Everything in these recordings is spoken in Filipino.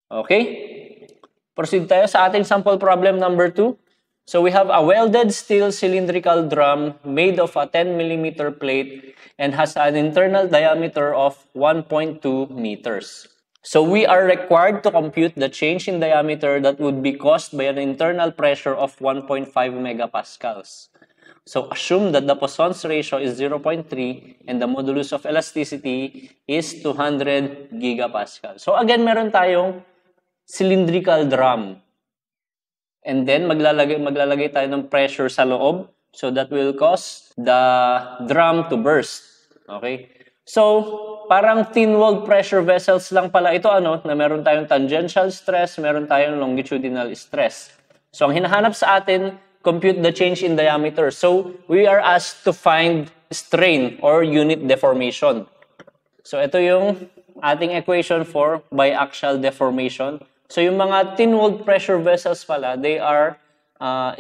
Okay? Proceed tayo sa ating sample problem number 2. So we have a welded steel cylindrical drum made of a 10 millimeter plate and has an internal diameter of 1.2 meters. So we are required to compute the change in diameter that would be caused by an internal pressure of 1.5 megapascals. So assume that the Poisson's ratio is 0.3 and the modulus of elasticity is 200 gigapascal. So again, meron tayong cylindrical drum. And then maglalagay tayo ng pressure sa loob, so that will cause the drum to burst. Okay? So, parang thin-walled pressure vessels lang pala ito, na meron tayong tangential stress, meron tayong longitudinal stress. So, ang hinahanap sa atin, compute the change in diameter. So, we are asked to find strain or unit deformation. So, ito yung ating equation for biaxial deformation. So, yung mga thin-walled pressure vessels pala, they are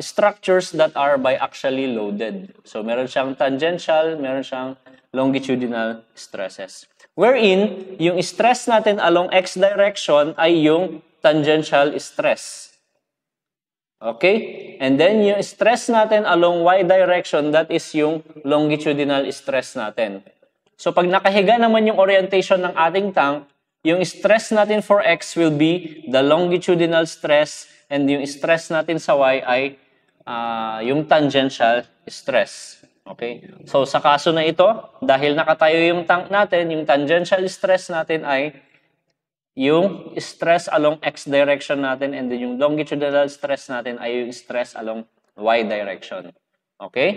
structures that are biaxially loaded. So, meron siyang tangential, meron siyang longitudinal stresses. Wherein, yung stress natin along x direction ay yung tangential stress. Okay? And then, yung stress natin along y direction, that is yung longitudinal stress natin. So, pag nakahiga naman yung orientation ng ating tank, yung stress natin for x will be the longitudinal stress and yung stress natin sa y ay yung tangential stress. Okay? So, sa kaso na ito, dahil nakatayo yung tank natin, yung tangential stress natin ay yung stress along x direction natin and then yung longitudinal stress natin ay yung stress along y direction. Okay?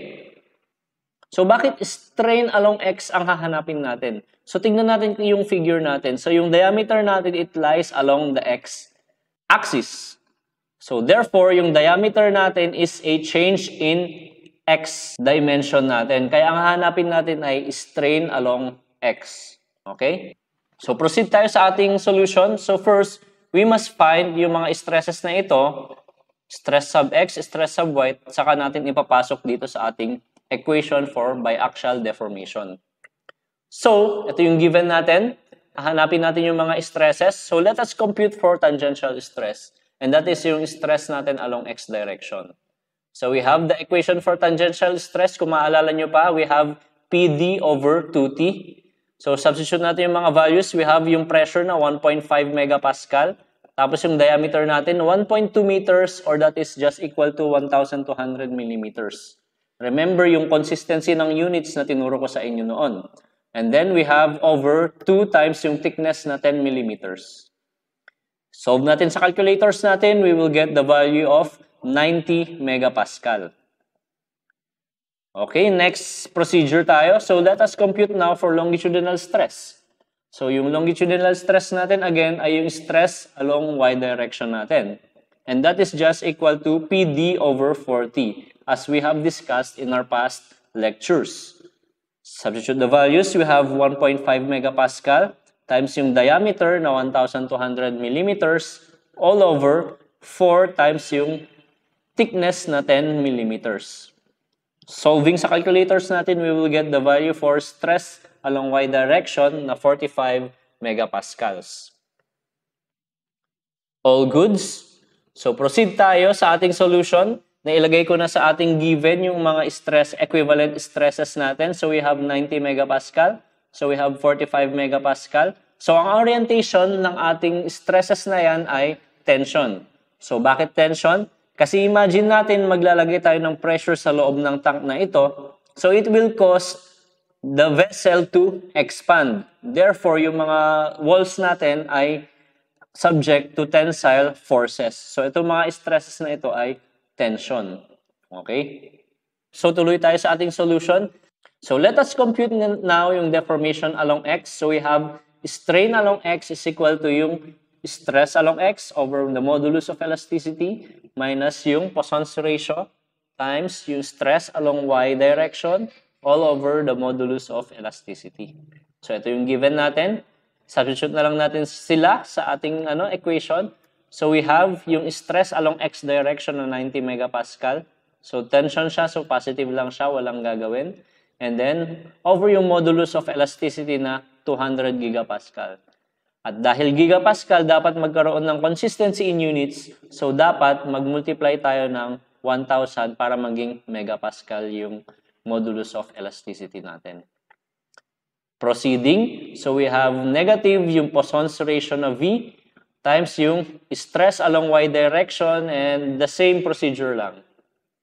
So, bakit strain along x ang hahanapin natin? So, tingnan natin yung figure natin. So, yung diameter natin, it lies along the x-axis. So, therefore, yung diameter natin is a change in x dimension natin. Kaya ang hahanapin natin ay strain along x. Okay? So, proceed tayo sa ating solution. So, first, we must find yung mga stresses na ito, stress sub x, stress sub y, saka natin ipapasok dito sa ating equation for biaxial deformation. So, ito yung given natin. Hanapin natin yung mga stresses. So, let us compute for tangential stress. And that is yung stress natin along x direction. So, we have the equation for tangential stress. Kung maalala nyo pa, we have PD over 2T. So, substitute natin yung mga values. We have yung pressure na 1.5 megapascal. Tapos yung diameter natin, 1.2 meters or that is just equal to 1,200 millimeters. Remember yung consistency ng units na tinuro ko sa inyo noon. And then we have over 2 times yung thickness na 10 millimeters. Solve natin sa calculators natin, we will get the value of 90 megapascal. Okay, next procedure tayo. So let us compute now for longitudinal stress. So yung longitudinal stress natin again ay yung stress along y direction natin. And that is just equal to PD over 4T as we have discussed in our past lectures. Substitute the values, we have 1.5 megapascal times yung diameter na 1,200 millimeters all over 4 times yung thickness na 10 millimeters. Solving sa calculators natin, we will get the value for stress along y direction na 45 megapascals. All goods? So proceed tayo sa ating solution. Nailagay ko na sa ating given yung mga stress, equivalent stresses natin. So we have 90 megapascal. So we have 45 megapascal. So ang orientation ng ating stresses na yan ay tension. So bakit tension? Kasi imagine natin maglalagay tayo ng pressure sa loob ng tank na ito. So it will cause the vessel to expand. Therefore, yung mga walls natin ay subject to tensile forces. So itong mga stresses na ito ay tension. Okay? So tuloy tayo sa ating solution. So let us compute now yung deformation along x. So we have strain along x is equal to yung stress along x over the modulus of elasticity minus yung Poisson's ratio times yung stress along y direction all over the modulus of elasticity. So ito yung given natin. Substitute na lang natin sila sa ating equation. So we have yung stress along x direction na 90 megapascal. So tension siya, so positive lang siya, walang gagawin. And then over yung modulus of elasticity na 200 gigapascal. At dahil gigapascal, dapat magkaroon ng consistency in units. So, dapat mag-multiply tayo ng 1,000 para maging megapascal yung modulus of elasticity natin. Proceeding, so we have negative yung Poisson's ratio na V times yung stress along y direction and the same procedure lang.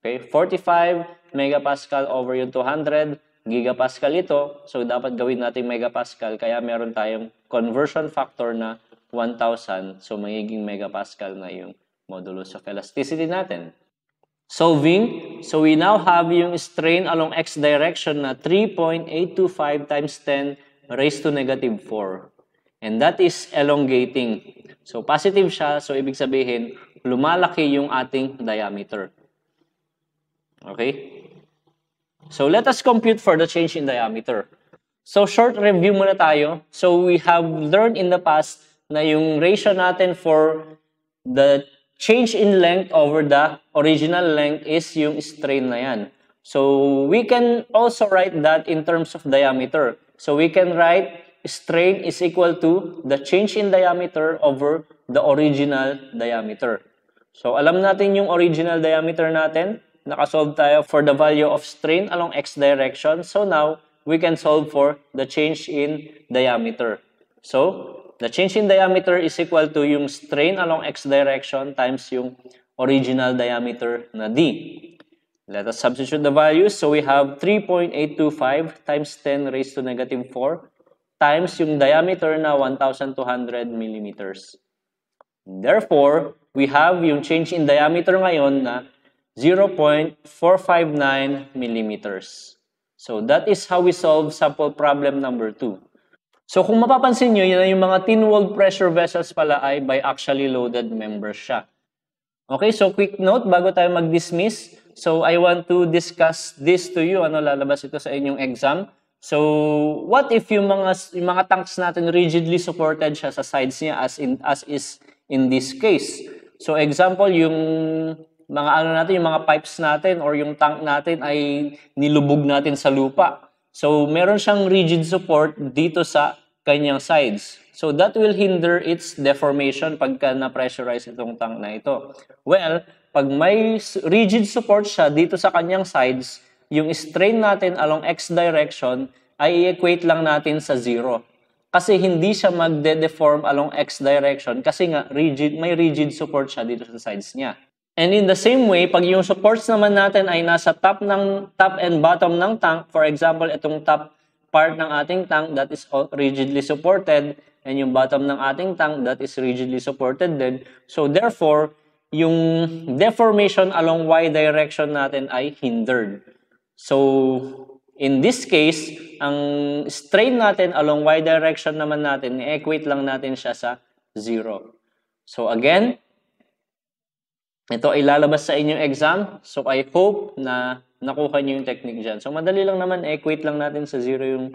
Okay, 45 megapascal over yung 200 gigapascal ito. So, dapat gawin natin megapascal. Kaya meron tayong conversion factor na 1,000. So, magiging megapascal na yung modulus of elasticity natin. Solving, so we now have yung strain along x direction na 3.825 times 10 raised to negative 4. And that is elongating. So, positive siya. So, ibig sabihin, lumalaki yung ating diameter. Okay? So, let us compute for the change in diameter. So, short review muna tayo. So, we have learned in the past na yung ratio natin for the change in length over the original length is yung strain na yan. So, we can also write that in terms of diameter. So, we can write strain is equal to the change in diameter over the original diameter. So, alam natin yung original diameter natin. Nakasolve tayo for the value of strain along x direction. So, now, we can solve for the change in diameter. So, the change in diameter is equal to yung strain along x direction times yung original diameter na d. Let us substitute the values. So, we have 3.825 times 10 raised to negative 4 times yung diameter na 1,200 millimeters. Therefore, we have yung change in diameter ngayon na 0.459 millimeters. So, that is how we solve sample problem number 2. So, kung mapapansin nyo, yun yung mga thin-walled pressure vessels pala ay biaxially loaded members siya. Okay, so quick note bago tayo mag-dismiss. So, I want to discuss this to you. Ano, lalabas ito sa inyong exam. So, what if yung mga tanks natin rigidly supported siya sa sides niya as is in this case? So, example, yung mga natin, yung mga pipes natin or yung tank natin ay nilubog natin sa lupa. So, meron siyang rigid support dito sa kanyang sides. So, that will hinder its deformation pagka na-pressurize itong tank na ito. Well, pag may rigid support siya dito sa kanyang sides, yung strain natin along x direction ay i-equate lang natin sa 0. Kasi hindi siya magde-deform along x direction kasi nga may rigid support siya dito sa sides niya. And in the same way, pag yung supports naman natin ay nasa top and bottom ng tank, for example, itong top part ng ating tank that is rigidly supported and yung bottom ng ating tank that is rigidly supported din. So therefore, yung deformation along y direction natin ay hindered. So in this case, ang strain natin along y direction naman natin, i-equate lang natin siya sa 0. So again, ito ay lalabas sa inyong exam. So, I hope na nakuha nyo yung technique dyan. So, madali lang naman, equate lang natin sa 0 yung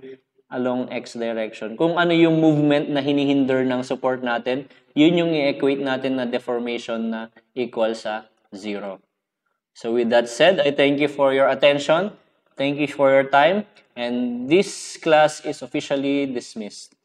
along x direction. Kung ano yung movement na hinihinder ng support natin, yun yung i-equate natin na deformation na equal sa 0. So, with that said, I thank you for your attention. Thank you for your time. And this class is officially dismissed.